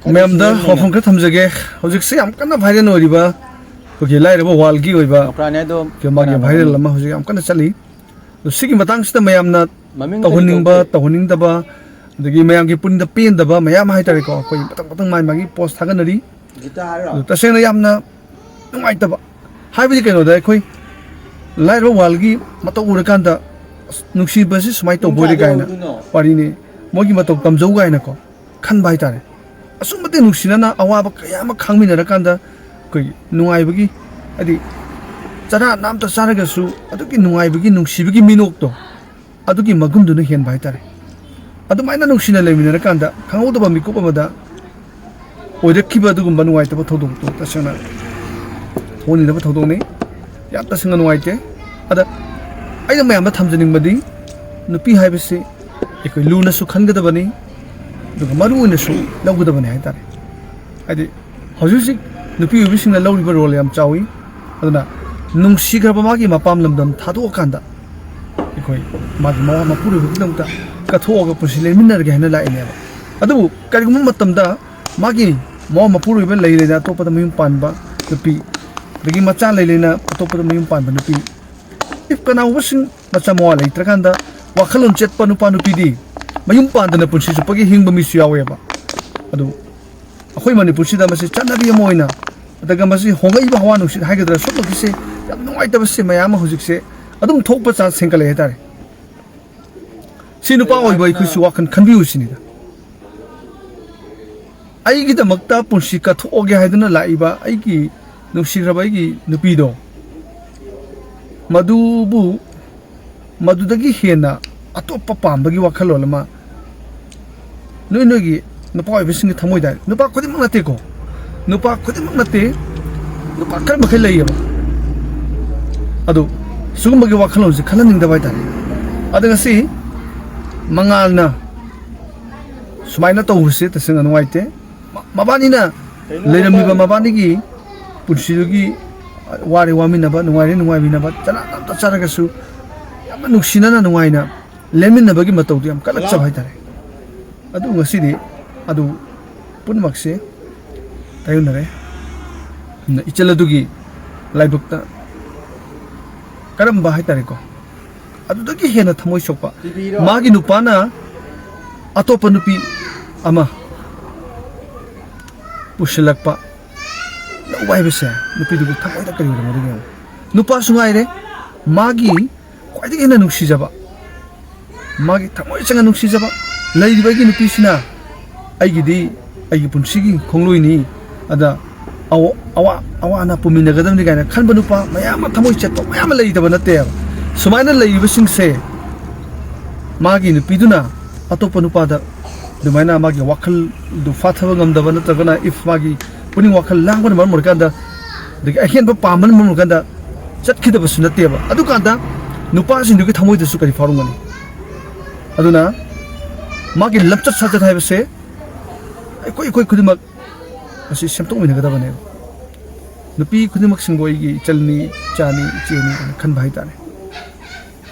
ma'am दा हफं का थमजगे हजिक से हम कना भाइरल होरिबा कोकी लाइरबा वालगी होइबा के मागे भाइरल लमा हजिक हम कना चली तो सिगी मतंग सिदा मैम ना तहनिंगबा तहनिंगदबा दगी मैम की पुनिदा पेंदबा मैम हाइतारे को कोई मतंग मतंग माइ मागी पोस्ट थागनरी तसेना यामना नुंगाइतबा हाइबदि केनोदा अखोई लाइरबा वालगी मतौ उरकांदा नुक्सीबसि सुमाइ तौबोरे गायना पारिने मोगी मतौ तमजौ गायना को खनबा हाइतारे असुमते नुक्सिना अवाबा कयामा खांगमिनरकांदा कोई नुंगाइबगी अदि चरा नामता चारगसु अदुकी नुंगाइबगी नुंसिबगी मिनोक्तो अदुकी मगुमदुना हेनबा हाइतारे अदुमाइना नुंसिना लेमिनरकांदा खांगौदबा मिकुप अमदा ओइरखिबा अदुगुम्बा नुंगाइतबा थौदोंतो तसना होनिदबा थौदोंने याम तसंगा नुंगाइते अदा आइना मयामदा थमजनिंगबदी नुपी हाइबसे एकोइ लुनासु खनगदबनी दुगा मरुनसु लौगदबने हाइतारे आदि हजुसी नुपी उबिसिंगना लौरिबा रोल याम चावी अदना नुंसिग्रबा मागी मपाम लमदम थादोकांदा एकोइ मागी मवा मपुरुबगिदमता कथोगा पुसि लेमिनरगे हाइना लाइनेबा अदुबु करिगुम मतमदा मागी मवा मपुरुबा लेलेना तोपदा मयुम पानबा नुपी दगी मचा लेलेना तोपदा मयुम पानबा नुपी इफ कनाउबसिंग मचा मवा लेत्रकांदा वाखलोन चेतपा नुपा नुपीदी mayum pandana punsi supagi hingba misu yaweba adu akhoi manipur sida masi chanabi amoina adaga masi hongai ba hawa nusit haigadra sotlo kise yam nuai tabase mayama hujik se adum thokpa cha sengkale hetare sinupa oiba ikhusu wakan khanbiu sinida aigi da makta punsi ka thoge haiduna laiba aigi nusigraba aigi nupido madudagi hena atoppa pambagi wakhalolama noi noigi nupa oibising thamoida nupa khodimak nate ko nupa khodimak nate nupa kar bakhai laiba adu sugumbagi wakhalonse khalaningda baita adaga si mangalna sumaina tawuse tasinga nuaite mabani na leiramiba mabani gi punsidugi wari waminaba nuaire nuaibinaba chana ta charagasu yamna nuksinana nuaina लेमिनबगी मतौदि हम कलक्चब हाइतारे अदु ngasidi adu punmakse tayunare na ichaladugi laibukta karamba haitare ko adu dagi hena thamoi sokpa magi nupana atopa nupi ama pusilakpa lawai bese nupi dugi thamoi da kari madu nupa sungai re magi kwai dagi hena nuksi jaba मागी थमोय चंगा नुक्सिजबा लैदिबगी नुपिसिना आइगी पुनसिगी खोंगलोइनी अदा अवा पुमिनगदमनि गायना खनबा नुपा मयाम थमोय चेतपा मयाम लैदबा नते सुमाइना लैबसिंगसे मागी नुपिदुना अतोपा नुपादा दुमाइना मागी वाखल दु फाथबा ngमदबा नतगना if मागी पुनिंग वाखल लांगबन मरमरकांदा दगे अहेनबा पामन मरमरकांदा चटखिदबा सुनतेबा अदुकांदा नुपासिंदुगी थमोयदसु करि फारुंगनी अदुना मागी लपचत साजत हाइबसे कोई खुदिमक असी सेमतों मिनगदबने नुपी खुदिमक सिंगोइगी चलनी चानी चेनी खन भाई ताने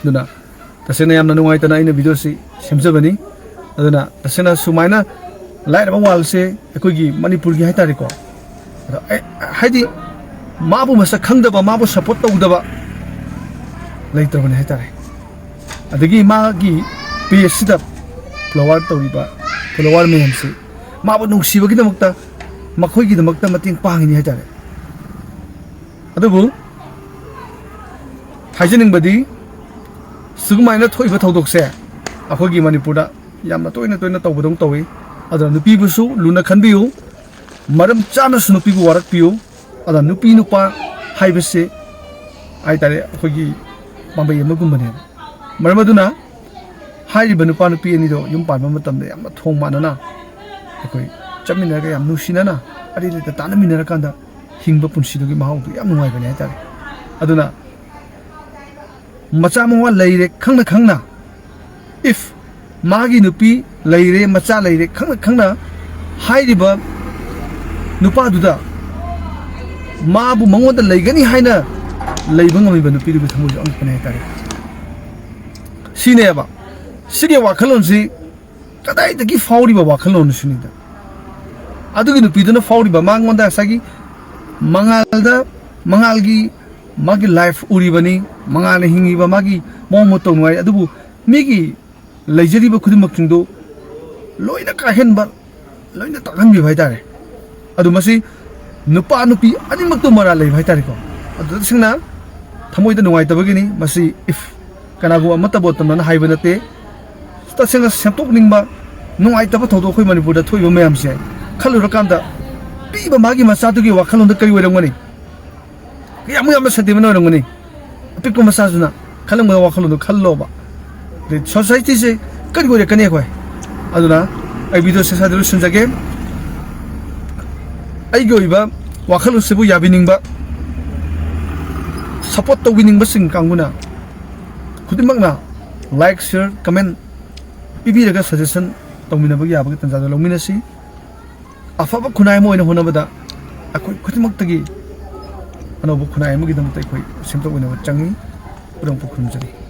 अदुना तसेना यामना नुंगाइतना इन वीडियो से सेमजबनी अदुना तसेना सुमाइना लाइरबा वालसे अखोइगी मणिपुर गी हाइतारे को हाइदि माबु मसा खंगदबा माबु सपोर्ट तौदबा लैतबने हाइतारे अदगी मागी पेसिदा फ्लावर तौरिबा फ्लावर मेमसे माबु नुंसिबगिदमक्ता मखोइगिदमक्ता मतिंग पांगिनि हाइतारे अदुबु हाइजनिंगबदी सुगुमाइना थोइबा थौदोकसे अखोइगी मणिपुरदा यामना तोइना तौबदों तौइ अदा नुपीबुसु लुना खनबियु मरम चानसु नुपीबु वारकपियु अदा नुपी नुपा हाइबसे हाइतारे अखोइगी माबै अमगुमबने मरमदुना हाइरिबा नुपा नुपी अनिदो युम पानबा मतमदे यामना थोंग मानना अखोइ चमिनरगा याम नुसिनाना अरिलेता तानमिनरकांदा हिंगबा पुनसिदुगी माहाउदु याम नुंगाइबने हाइतारे अदुना मचा मवा लैरे खंगना इफ मागी नुपी लैरे मचा लैरे खंगना हाइरिबा नुपादुदा माबु मंगोदा लैगनी हाइना लैबा ngamiba नुपीदुगी थमुजु अंगपने हाइतारे सिनेबा सिगे वाखलोनसि कदाइदगी फाउरिबा वाखलोन सुनिदा ꯑꯗꯨꯒꯤ ꯅꯨꯄꯤꯗꯨꯅ ꯐꯥꯎꯔꯤꯕ ꯃꯉꯣꯟꯗ ꯉꯁꯥꯏꯒꯤ ꯃꯉꯥꯜꯒꯤ ꯃꯥꯒꯤ ꯂꯥꯏꯐ ꯎꯔꯤꯕꯅꯤ ꯃꯉꯥꯜꯅ ꯍꯤꯡꯉꯤꯕ ꯃꯥꯒꯤ ꯃꯑꯣꯡ ꯃꯇꯧ ꯅꯨꯡꯉꯥꯏ ꯑꯗꯨꯕꯨ ꯃꯤꯒꯤ ꯂꯩꯖꯔꯤꯕ ꯈꯨꯗꯤꯡꯃꯛꯁꯤꯡꯗꯨ ꯂꯣꯏꯅ ꯀꯥꯏꯍꯟꯕ ꯂꯣꯏꯅ ꯇꯥꯛꯍꯟꯕꯤꯕ ꯍꯥꯏꯇꯥꯔꯦ ꯑꯗꯨ ꯃꯁꯤ नुपा नुपी अनिमक तो मरा ले भाई तारीको अदु सिंगना थमोइदा नुवाइतबगिनी मसी इफ कनागु अमता बोतमना हाइबनते तसिंगा सेमटोक निंगबा नुवाइतब थोदो खोइ मणिपुरदा थोइबो मयामसे खलुरकांदा पीबा मागी मसादुगी वाखलोंदा करि वरंगनी यामु याम सदिमन वरंगनी पिको मसाजुना खलंग वाखलोंदा खल्लोबा दे सोसाइटी से करि वरे कने खोइ अदुना आई वीडियो से सादरु सुनजगे ꯑꯩꯒꯤ ꯑꯣꯏꯕ ꯋꯥꯈꯜꯂꯣꯟꯁꯤꯕꯨ ꯌꯥꯕꯤꯅꯤꯡꯕ ꯁꯄꯣꯔꯠ ꯇꯧꯕꯤꯅꯤꯡꯕꯁꯤꯡ ꯀꯥꯡꯕꯨꯅ ꯈꯨꯗꯤꯡꯃꯛꯅ ꯂꯥꯏꯛ ꯁꯤꯌꯔ ꯀꯃꯦꯟ ꯄꯤꯕꯤꯔꯒ ꯁꯖꯦꯁꯟ ꯇꯧꯃꯤꯟꯅꯕꯒꯤ ꯌꯥꯕꯒꯤ ꯇꯥꯟꯖꯥꯗꯣ ꯂꯧꯃꯤꯟꯅꯁꯤ ꯑꯐꯕ ꯈꯨꯟꯅꯥꯏ ꯑꯃ ꯑꯣꯏꯅ ꯍꯣꯠꯅꯕꯗ ꯑꯩꯈꯣꯏ ꯈꯨꯗꯤꯡꯃꯛꯇꯒꯤ ꯑꯅꯧꯕ ꯈꯨꯟꯅꯥꯏ ꯑꯃꯒꯤꯗꯃꯛꯇ ꯑꯩꯈꯣꯏ ꯁꯦꯝꯗꯣꯛꯃꯤꯟꯅꯕ ꯆꯪꯏ ꯄꯨꯝꯅꯃꯛꯄꯨ ꯈꯨꯔꯨꯝꯖꯔꯤ